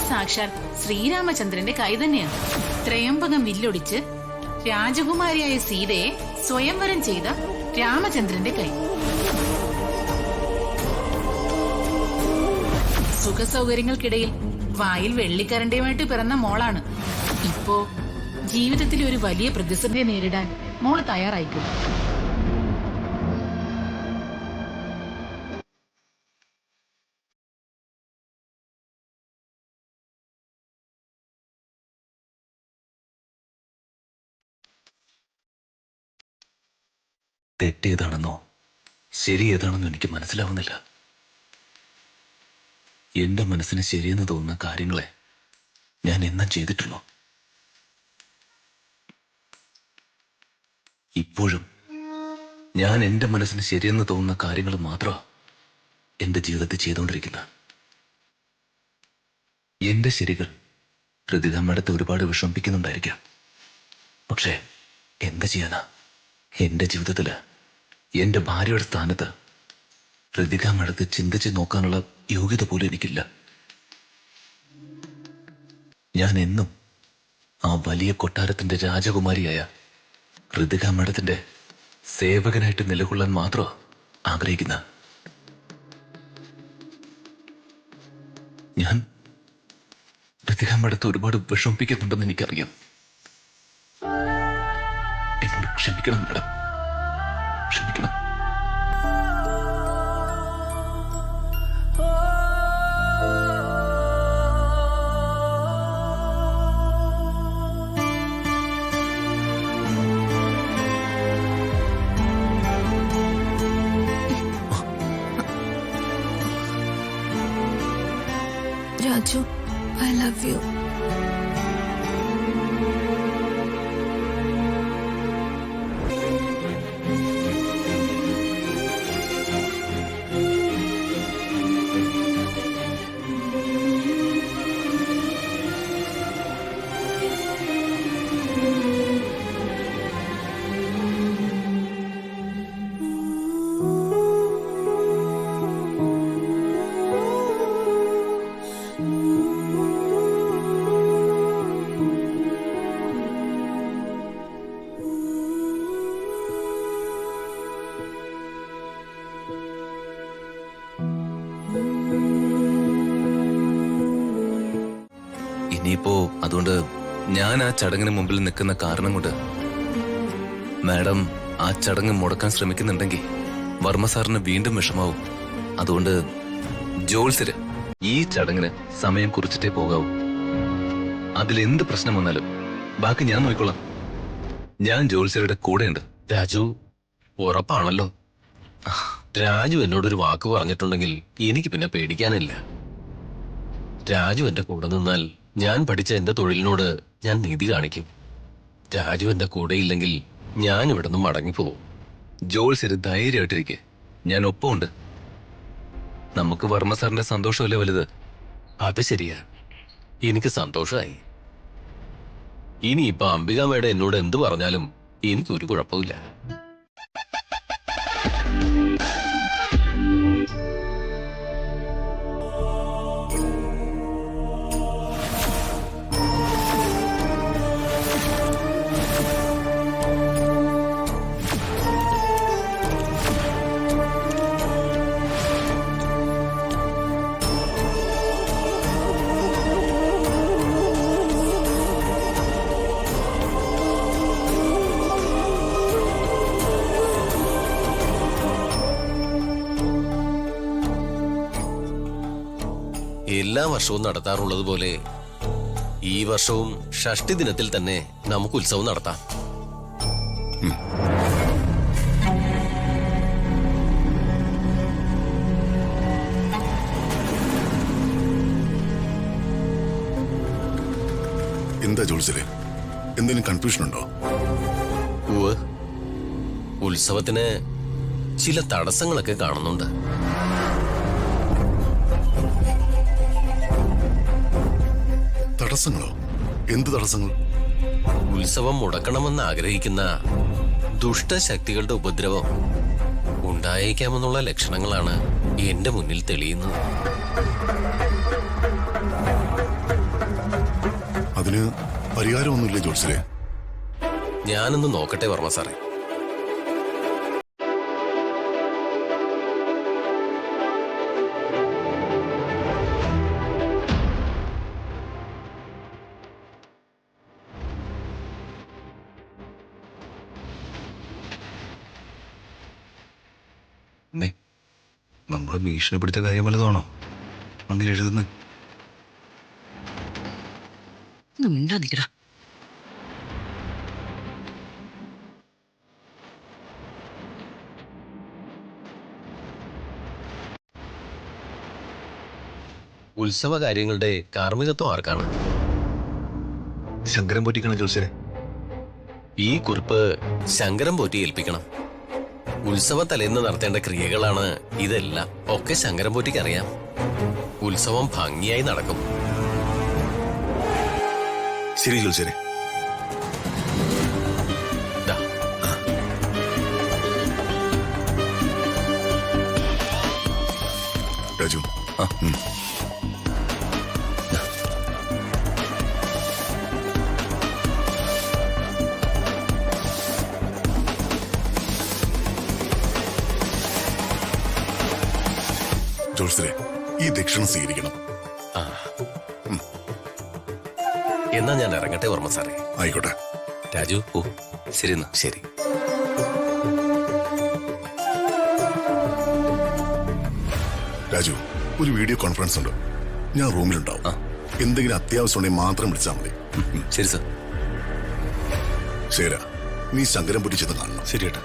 സാക്ഷാൽ ശ്രീരാമചന്ദ്രന്റെ കൈ തന്നെയാണ്. ത്രയംബകം വില്ലൊടിച്ച് രാജകുമാരിയായ സീതയെ സ്വയംവരം ചെയ്ത രാമചന്ദ്രന്റെ കൈ. സുഖസൗകര്യങ്ങൾക്കിടയിൽ വായിൽ വെള്ളിക്കരണ്ടിയുമായിട്ട് പിറന്ന മോളാണ്. ഇപ്പോ ജീവിതത്തിൽ ഒരു വലിയ പ്രതിസന്ധിയെ നേരിടാൻ മോള് തയ്യാറായിക്കും. തെറ്റേതാണെന്നോ ശരി ഏതാണെന്നോ എനിക്ക് മനസ്സിലാവുന്നില്ല. എന്റെ മനസ്സിന് ശരിയെന്ന് തോന്നുന്ന കാര്യങ്ങളെ ഞാൻ എന്നും ചെയ്തിട്ടുള്ളൂ. ഇപ്പോഴും ഞാൻ എന്റെ മനസ്സിന് ശരിയെന്ന് തോന്നുന്ന കാര്യങ്ങൾ മാത്രമാണ് എന്റെ ജീവിതത്തിൽ ചെയ്തുകൊണ്ടിരിക്കുന്നത്. എന്റെ ശരികൾ ഹൃദിതമ്മടത്ത് ഒരുപാട് വിഷമിപ്പിക്കുന്നുണ്ടായിരിക്കാം. പക്ഷേ എന്താ ചെയ്യാനാ? എന്റെ ജീവിതത്തില് എന്റെ ഭാര്യയുടെ സ്ഥാനത്ത് ഹൃദികാമ്മടത്ത് ചിന്തിച്ച് നോക്കാനുള്ള യോഗ്യത പോലും എനിക്കില്ല. ഞാൻ എന്നും ആ വലിയ കൊട്ടാരത്തിന്റെ രാജകുമാരിയായ ഹൃദികാമ്മടത്തിന്റെ സേവകനായിട്ട് നിലകൊള്ളാൻ മാത്രം ആഗ്രഹിക്കുന്ന ഞാൻ ഹൃദികാമ്മടത്ത് ഒരുപാട് വിഷമിപ്പിക്കുന്നുണ്ടെന്ന് എനിക്കറിയാം. എന്നോട് ക്ഷമിക്കണം മാഡം, ക്ഷമിക്കണം. Raju, I love you. ഇനിയിപ്പോ അതുകൊണ്ട് ഞാൻ ആ ചടങ്ങിന് മുമ്പിൽ നിൽക്കുന്ന കാരണം കൊണ്ട് മാഡം ആ ചടങ്ങ് മുടക്കാൻ ശ്രമിക്കുന്നുണ്ടെങ്കിൽ വർമ്മ സാറിന് വീണ്ടും വിഷമാവും. അതുകൊണ്ട് ജോത്സ്യര് ഈ ചടങ്ങിന് സമയം കുറിച്ചിട്ടേ പോകാവൂ. അതിലെന്ത് പ്രശ്നം വന്നാലും ബാക്കി ഞാൻ നോക്കിക്കൊള്ളാം. ഞാൻ ജോത്സ്യരുടെ കൂടെയുണ്ട്. രാജു, ഉറപ്പാണല്ലോ? രാജു എന്നോടൊരു വാക്ക് പറഞ്ഞിട്ടുണ്ടെങ്കിൽ എനിക്ക് പിന്നെ പേടിക്കാനില്ല. രാജു എന്റെ കൂടെ നിന്നാൽ ഞാൻ പഠിച്ച എന്റെ തൊഴിലിനോട് ഞാൻ നീതി കാണിക്കും. രാജു എന്റെ കൂടെ ഇല്ലെങ്കിൽ ഞാൻ ഇവിടെ നിന്ന് മടങ്ങിപ്പോവും. ജോത്സ്യര് ധൈര്യമായിട്ടിരിക്കെ, ഞാൻ ഒപ്പമുണ്ട്. നമുക്ക് വർമ്മ സാറിന്റെ സന്തോഷമല്ലേ വലുത്. അത് ശരിയാ, എനിക്ക് സന്തോഷമായി. ഇനിയിപ്പൊ അംബികാമ്മയുടെ എന്നോട് എന്ത് പറഞ്ഞാലും എനിക്കൊരു കുഴപ്പമില്ല. എല്ലാ വർഷവും നടത്താറുള്ളത് പോലെ ഈ വർഷവും ഷഷ്ടി ദിനത്തിൽ തന്നെ നമുക്ക് ഉത്സവം നടത്താം. എന്താ ജോത്സ്യരെ, എന്തെങ്കിലും കൺഫ്യൂഷൻ ഉണ്ടോ? ഉത്സവത്തിന് ചില തടസ്സങ്ങളൊക്കെ കാണുന്നുണ്ട്. തടസ്സങ്ങളോ? എന്ത് തടസ്സങ്ങൾ? ഉത്സവം മുടക്കണമെന്ന് ആഗ്രഹിക്കുന്ന ദുഷ്ടശക്തികളുടെ ഉപദ്രവം ഉണ്ടായേക്കാമെന്നുള്ള ലക്ഷണങ്ങളാണ് എന്റെ മുന്നിൽ തെളിയുന്നത്. അതിന് പരിഹാരമൊന്നുമില്ലേ ജോത്സരെ? ഞാനൊന്ന് നോക്കട്ടെ വർമ്മ സാറേ. നമ്മളെ ഭീഷണിപ്പെടുത്ത കാര്യം വല്ലതാണോ അങ്ങനെ എഴുതുന്നത്? മിണ്ടാതിക്കടാ. ഉത്സവ കാര്യങ്ങളുടെ കാർമ്മികത്വം ആർക്കാണ്? ശങ്കരം പൊറ്റിക്കണം ജോത്സരെ. ഈ കുറിപ്പ് ശങ്കരം പോറ്റി ഏൽപ്പിക്കണം. ഉത്സവ തലേന്ന് നടത്തേണ്ട ക്രിയകളാണ് ഇതെല്ലാം. ഒക്കെ ശങ്കരം പോറ്റിക്ക് അറിയാം. ഉത്സവം ഭംഗിയായി നടക്കും. ശരി ജോത്സരെ. ദാ, രാജു, ജോത്സരെ, ഈ ദക്ഷിണ സ്വീകരിക്കണം. എന്നാ ഞാൻ ഇറങ്ങട്ടെ വർമ്മ സാറേ. ആയിക്കോട്ടെ. രാജു, ഓ ശരി എന്നാ. ശരി. രാജു, ഒരു വീഡിയോ കോൺഫറൻസ് ഉണ്ട്. ഞാൻ റൂമിലുണ്ടാവും. എന്തെങ്കിലും അത്യാവശ്യം ഉണ്ടെങ്കിൽ മാത്രം വിളിച്ചാൽ മതി. ശരി സർ. ശരി, നീ ശങ്കരം പൊറ്റി ചെന്ന് കാണണം. ശരി ഏട്ടാ.